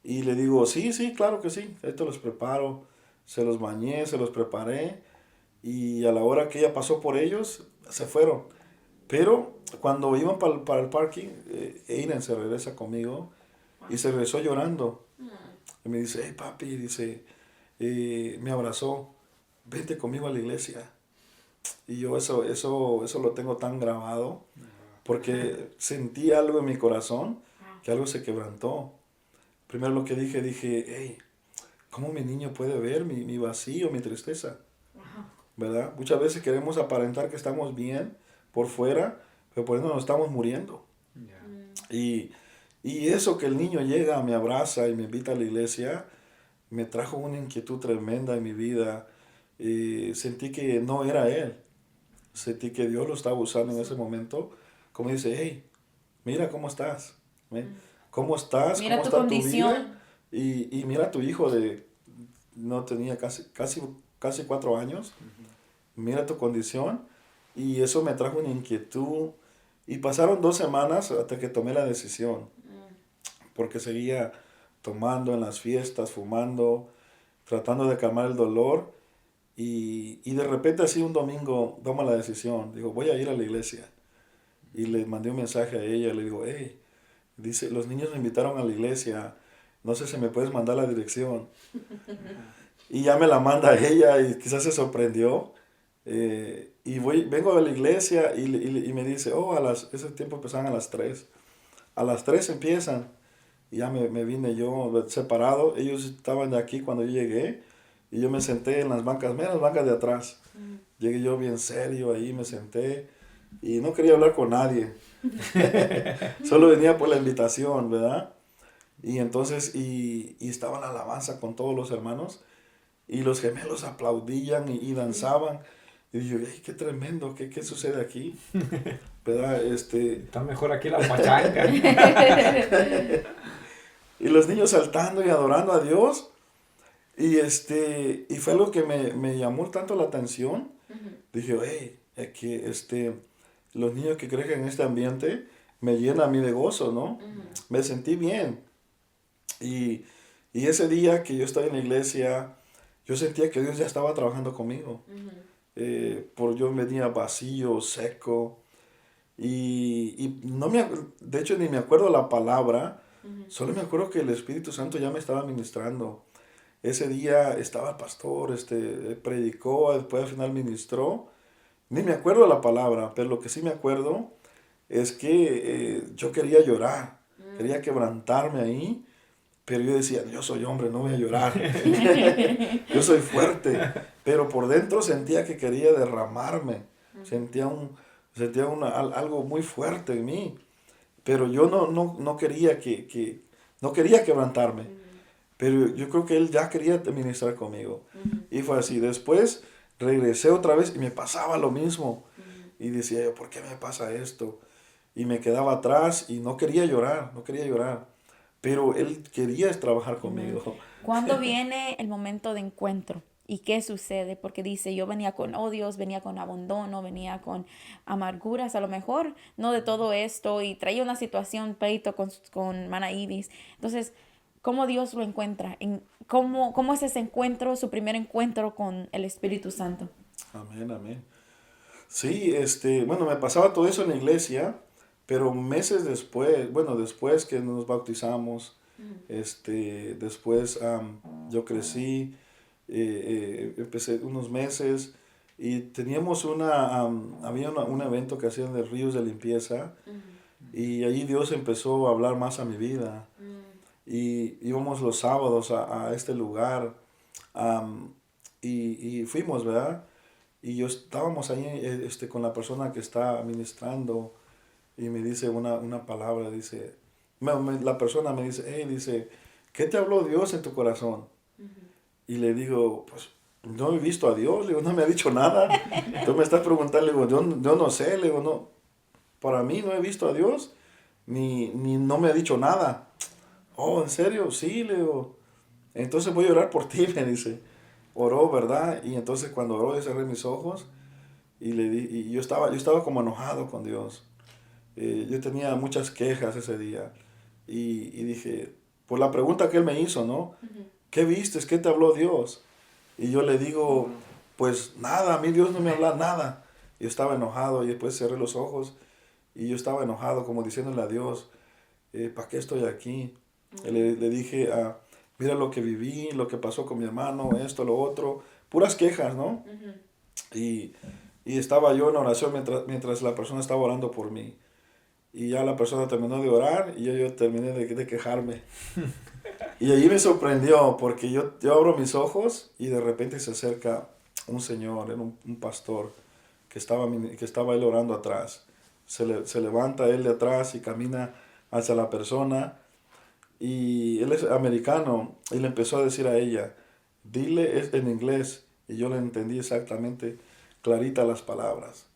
Y le digo, sí, sí, claro que sí, esto los preparo. Se los bañé, se los preparé. Y a la hora que ella pasó por ellos, se fueron. Pero cuando iban para el parking, Aiden se regresa conmigo y se regresó llorando. Y me dice, hey papi, dice, me abrazó, vente conmigo a la iglesia. Y yo eso lo tengo tan grabado, porque sentí algo en mi corazón, que algo se quebrantó. Primero lo que dije, hey, ¿cómo mi niño puede ver mi vacío, mi tristeza? ¿Verdad? Muchas veces queremos aparentar que estamos bien por fuera, pero por dentro nos estamos muriendo. Y eso que el niño llega, me abraza y me invita a la iglesia, me trajo una inquietud tremenda en mi vida. Sentí que no era él. Sentí que Dios lo estaba usando en ese momento. Como dice, hey, mira cómo estás. ¿Ve? ¿Cómo estás? Mira ¿Cómo tu está tu condición. vida? Y mira a tu hijo no tenía casi casi 4 años, mira tu condición, y eso me trajo una inquietud, y pasaron 2 semanas hasta que tomé la decisión, porque seguía tomando en las fiestas, fumando, tratando de calmar el dolor, y de repente así un domingo tomo la decisión, digo, voy a ir a la iglesia, y le mandé un mensaje a ella, le digo, hey, dice, los niños me invitaron a la iglesia, no sé si me puedes mandar la dirección. Y ya me la manda ella y quizás se sorprendió. Y vengo a la iglesia y me dice, oh, ese tiempo empezaban a las 3. A las 3 empiezan. Y ya me vine yo separado. Ellos estaban de aquí cuando yo llegué. Y yo me senté en las bancas de atrás. Llegué yo bien serio ahí, me senté. Y no quería hablar con nadie. Solo venía por la invitación, ¿verdad? Y entonces, y estaba la alabanza con todos los hermanos, y los gemelos aplaudían y danzaban. Y yo, ¡ay, qué tremendo! ¿Qué sucede aquí? ¿Verdad? Está mejor aquí la pachanga. Y los niños saltando y adorando a Dios. Y fue algo que me llamó tanto la atención. Dije, hey, los niños que crecen en este ambiente me llenan a mí de gozo, ¿no? Me sentí bien. Y ese día que yo estaba en la iglesia, yo sentía que Dios ya estaba trabajando conmigo. Yo venía vacío, seco, y de hecho ni me acuerdo la palabra, solo me acuerdo que el Espíritu Santo ya me estaba ministrando. Ese día estaba el pastor, predicó, después al final ministró, ni me acuerdo la palabra, pero lo que sí me acuerdo es que yo quería llorar, quería quebrantarme ahí. Pero yo decía, yo soy hombre, no voy a llorar. Yo soy fuerte. Pero por dentro sentía que quería derramarme. Sentía algo muy fuerte en mí. Pero yo no quería no quería quebrantarme. Pero yo creo que él ya quería ministrar conmigo. Y fue así. Después regresé otra vez y me pasaba lo mismo. Y decía yo, ¿por qué me pasa esto? Y me quedaba atrás y no quería llorar. Pero él quería trabajar conmigo. ¿Cuándo viene el momento de encuentro? ¿Y qué sucede? Porque dice, yo venía con odios, venía con abandono, venía con amarguras, a lo mejor, no de todo esto, y traía una situación, pleito con Mana Ibis. Entonces, ¿cómo Dios lo encuentra? ¿Cómo es ese encuentro, su primer encuentro con el Espíritu Santo? Amén, amén. Sí, me pasaba todo eso en la iglesia. Pero meses después, después que nos bautizamos, después yo crecí, empecé unos meses y teníamos había un evento que hacían de ríos de limpieza y allí Dios empezó a hablar más a mi vida y íbamos los sábados a este lugar y fuimos, ¿verdad? Y estábamos ahí con la persona que está ministrando. Y me dice una palabra, dice, la persona me dice, hey, dice, ¿qué te habló Dios en tu corazón? Y le digo, pues, no he visto a Dios, le digo, no me ha dicho nada. Tú me estás preguntando, le digo, yo no sé, le digo, no, para mí no he visto a Dios, ni no me ha dicho nada. Oh, ¿en serio? Sí, le digo, entonces voy a orar por ti, me dice. Oró, ¿verdad? Y entonces cuando oró, yo cerré mis ojos y yo estaba como enojado con Dios. Yo tenía muchas quejas ese día y dije, por la pregunta que él me hizo, ¿no? ¿Qué vistes? ¿Qué te habló Dios? Y yo le digo, pues nada, a mí Dios no me habla nada. Yo estaba enojado y después cerré los ojos y yo estaba enojado como diciéndole a Dios, ¿para qué estoy aquí? Le dije, mira lo que viví, lo que pasó con mi hermano, esto, lo otro, puras quejas, ¿no? Y estaba yo en oración mientras la persona estaba orando por mí. Y ya la persona terminó de orar y yo terminé de quejarme. Y allí me sorprendió porque yo abro mis ojos y de repente se acerca un señor, era un pastor, que estaba él orando atrás. Se levanta él de atrás y camina hacia la persona. Y él es americano y le empezó a decir a ella, dile en inglés. Y yo le entendí exactamente, clarita las palabras.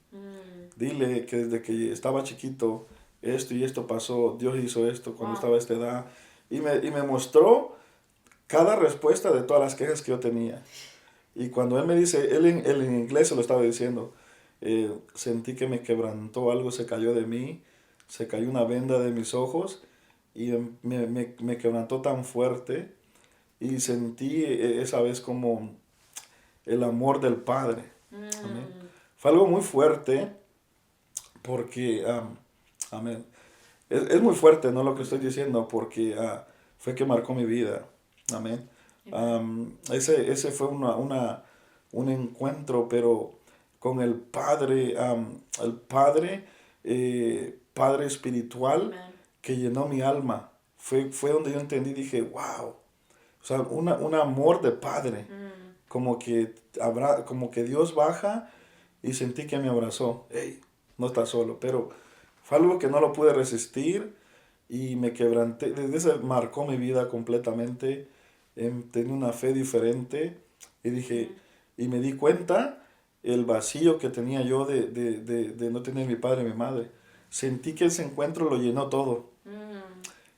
Dile que desde que estaba chiquito, esto y esto pasó, Dios hizo esto cuando estaba a esta edad. Y me mostró cada respuesta de todas las quejas que yo tenía. Y cuando él me dice, él en inglés se lo estaba diciendo, sentí que me quebrantó algo, se cayó de mí, se cayó una venda de mis ojos y me quebrantó tan fuerte y sentí esa vez como el amor del Padre. Amén. Fue algo muy fuerte porque, amén, es muy fuerte, ¿no? Lo que estoy diciendo porque fue que marcó mi vida. Amén. Ese fue un encuentro, pero con el Padre, Padre espiritual que llenó mi alma. Fue donde yo entendí, dije, wow. O sea, un amor de Padre. Como que Dios baja y sentí que me abrazó. Hey, no estás solo, pero fue algo que no lo pude resistir y me quebranté. Desde ese marcó mi vida completamente. Tenía una fe diferente y dije, y me di cuenta el vacío que tenía yo de no tener mi padre y mi madre. Sentí que ese encuentro lo llenó todo.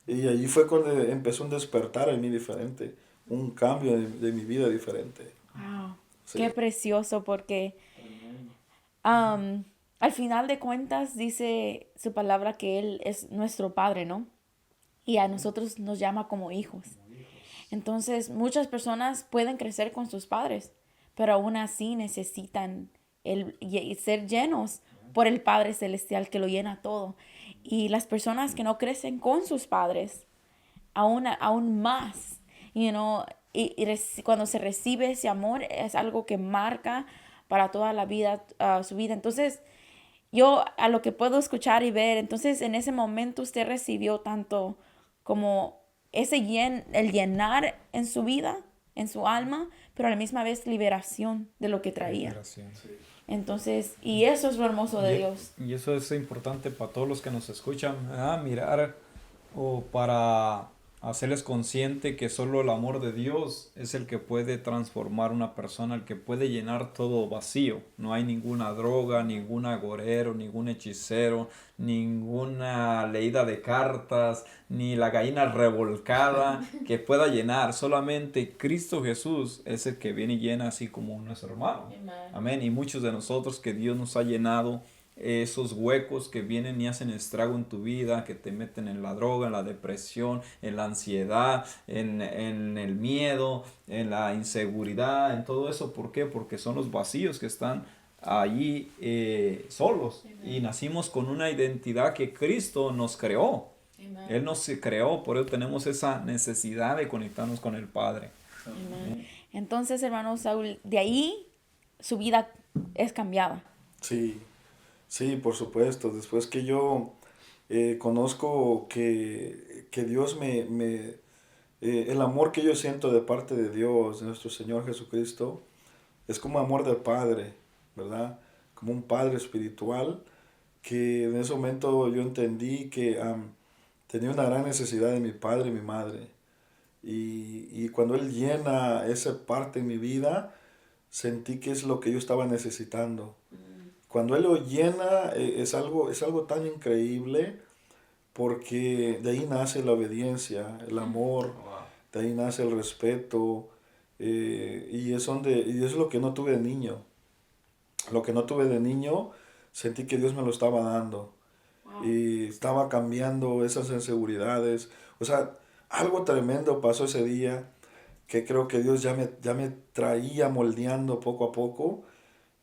Y allí fue cuando empezó un despertar en mí diferente, un cambio de mi vida diferente. Wow, Sí. qué precioso porque al final de cuentas dice su palabra que Él es nuestro Padre, ¿no? Y a nosotros nos llama como hijos. Entonces, muchas personas pueden crecer con sus padres, pero aún así necesitan ser llenos por el Padre Celestial que lo llena todo. Y las personas que no crecen con sus padres, aún más, you know, cuando se recibe ese amor es algo que marca para toda la vida, su vida. Entonces, yo a lo que puedo escuchar y ver, entonces en ese momento usted recibió tanto como el llenar en su vida, en su alma, pero a la misma vez liberación de lo que traía. Liberación. Entonces, y eso es lo hermoso de Dios. Y eso es importante para todos los que nos escuchan, mirar o para hacerles consciente que solo el amor de Dios es el que puede transformar una persona, el que puede llenar todo vacío. No hay ninguna droga, ningún agorero, ningún hechicero, ninguna leída de cartas, ni la gallina revolcada que pueda llenar. Solamente Cristo Jesús es el que viene y llena, así como nuestro hermano. Amén. Y muchos de nosotros que Dios nos ha llenado esos huecos que vienen y hacen estrago en tu vida, que te meten en la droga, en la depresión, en la ansiedad, en el miedo, en la inseguridad, en todo eso. ¿Por qué? Porque son los vacíos que están allí solos. Y nacimos con una identidad que Cristo nos creó. Él nos creó, por eso tenemos esa necesidad de conectarnos con el Padre. Entonces, hermano Saúl, de ahí su vida es cambiada. Sí, por supuesto. Después que yo conozco que Dios el amor que yo siento de parte de Dios, de nuestro Señor Jesucristo, es como amor de Padre, ¿verdad? Como un Padre espiritual, que en ese momento yo entendí que tenía una gran necesidad de mi padre y mi madre. Y cuando Él llena esa parte en mi vida, sentí que es lo que yo estaba necesitando. Cuando Él lo llena, es algo tan increíble, porque de ahí nace la obediencia, el amor, de ahí nace el respeto, y es lo que no tuve de niño. Lo que no tuve de niño, sentí que Dios me lo estaba dando. Y estaba cambiando esas inseguridades. O sea, algo tremendo pasó ese día, que creo que Dios ya me traía moldeando poco a poco.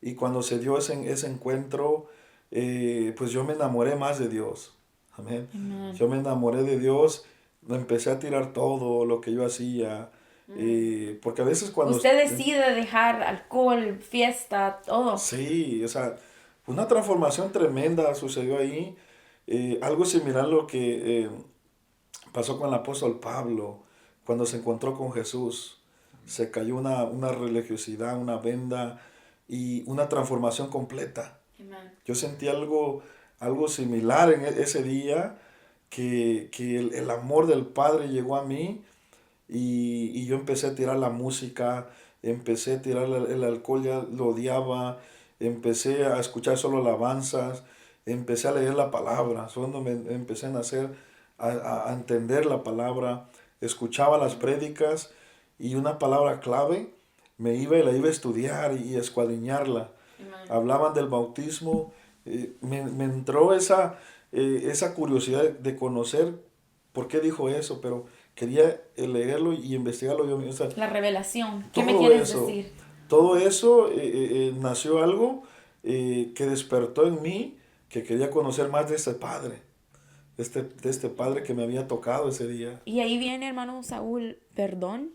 Y cuando se dio ese encuentro, pues yo me enamoré más de Dios. Amén. Yo me enamoré de Dios, empecé a tirar todo lo que yo hacía. Porque a veces cuando... Usted decide dejar alcohol, fiesta, todo. Sí, o sea, una transformación tremenda sucedió ahí. Algo similar a lo que pasó con el apóstol Pablo cuando se encontró con Jesús. Se cayó una religiosidad, una venda y una transformación completa. Yo sentí algo similar en ese día, que el amor del Padre llegó a mí y yo empecé a tirar la música, empecé a tirar el alcohol, ya lo odiaba, empecé a escuchar solo alabanzas, empecé a leer la palabra, cuando me empecé a entender la palabra, escuchaba las prédicas y una palabra clave me iba y la iba a estudiar y a escuadriñarla. Hablaban del bautismo, me entró esa curiosidad de conocer por qué dijo eso, pero quería leerlo y investigarlo yo mismo. O sea, La revelación. ¿Qué me todo quieres eso, decir? todo eso nació algo que despertó en mí, que quería conocer más de este padre, de este padre que me había tocado ese día. Y ahí viene, hermano Saúl, perdón.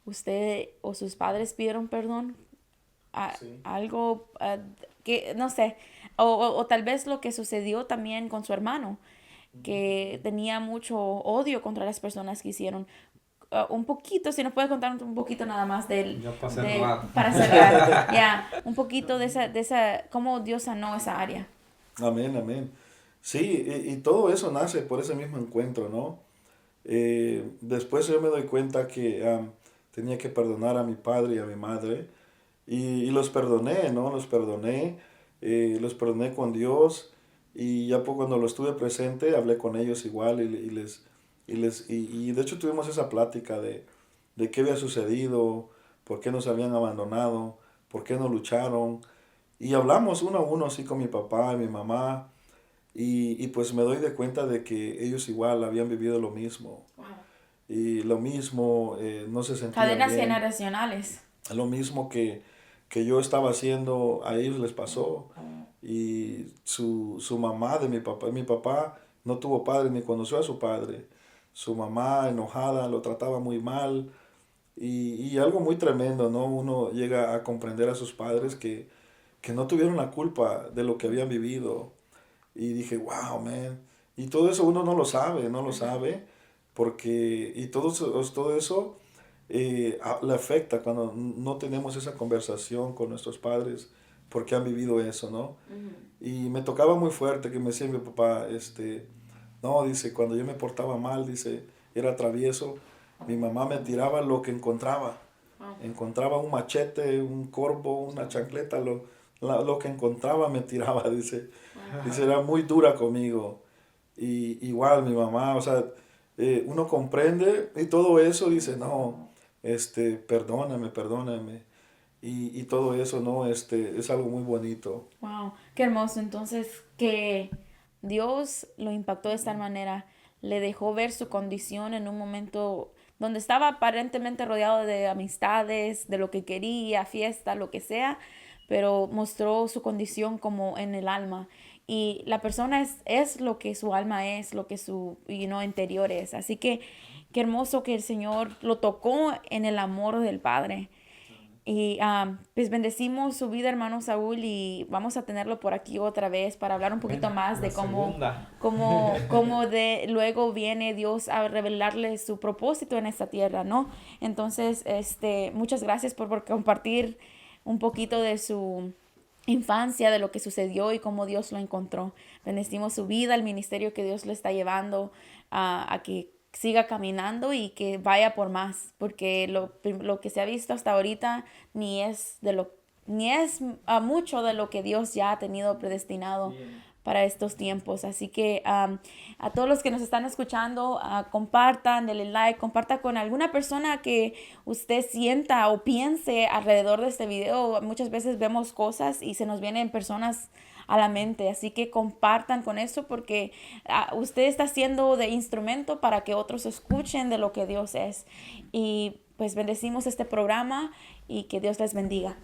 ¿Usted o sus padres pidieron perdón? Sí. Algo que, no sé, o tal vez lo que sucedió también con su hermano, que tenía mucho odio contra las personas que hicieron. Un poquito, si nos puede contar un poquito nada más Ya para cerrar. para cerrar, ya, un poquito de esa, cómo Dios sanó esa área. Amén, amén. Sí, y todo eso nace por ese mismo encuentro, ¿no? Después yo me doy cuenta que tenía que perdonar a mi padre y a mi madre y los perdoné, ¿no? Los perdoné con Dios y ya cuando lo estuve presente hablé con ellos igual y de hecho tuvimos esa plática de qué había sucedido, por qué nos habían abandonado, por qué no lucharon y hablamos uno a uno así con mi papá y mi mamá y pues me doy de cuenta de que ellos igual habían vivido lo mismo Wow. y lo mismo, no se sentían Cadenas bien, generacionales. lo mismo que yo estaba haciendo, a ellos les pasó. Y su mamá de mi papá no tuvo padre ni conoció a su padre. Su mamá enojada lo trataba muy mal y algo muy tremendo, ¿no? Uno llega a comprender a sus padres que no tuvieron la culpa de lo que habían vivido. Y dije, wow, man. Y todo eso uno no lo sabe, no lo sabe, porque, y todo eso le afecta cuando no tenemos esa conversación con nuestros padres, porque han vivido eso, ¿no? Y me tocaba muy fuerte que me decía mi papá, no, dice, cuando yo me portaba mal, dice, era travieso, mi mamá me tiraba lo que encontraba. Encontraba un machete, un corvo, una chancleta, lo que encontraba me tiraba, dice. Dice, era muy dura conmigo. Y igual mi mamá, o sea, uno comprende y todo eso dice, no, perdóname, perdóname. Y todo eso, ¿no? Es algo muy bonito. Wow, qué hermoso. Entonces, que Dios lo impactó de esta manera, le dejó ver su condición en un momento donde estaba aparentemente rodeado de amistades, de lo que quería, fiesta, lo que sea, pero mostró su condición como en el alma. Y la persona es lo que su alma es, lo que su interior es. Así que qué hermoso que el Señor lo tocó en el amor del Padre. Y pues bendecimos su vida, hermano Saúl, y vamos a tenerlo por aquí otra vez para hablar un poquito más de La segunda. cómo de luego viene Dios a revelarle su propósito en esta tierra, ¿no? Entonces, muchas gracias por compartir un poquito de su infancia, de lo que sucedió y cómo Dios lo encontró. Bendecimos su vida, el ministerio que Dios le está llevando a que siga caminando y que vaya por más, porque lo que se ha visto hasta ahorita ni es mucho de lo que Dios ya ha tenido predestinado para estos tiempos. Así que a todos los que nos están escuchando, compartan, denle like, comparta con alguna persona que usted sienta o piense alrededor de este video. Muchas veces vemos cosas y se nos vienen personas a la mente, así que compartan con eso porque usted está siendo de instrumento para que otros escuchen de lo que Dios es. Y pues bendecimos este programa y que Dios les bendiga.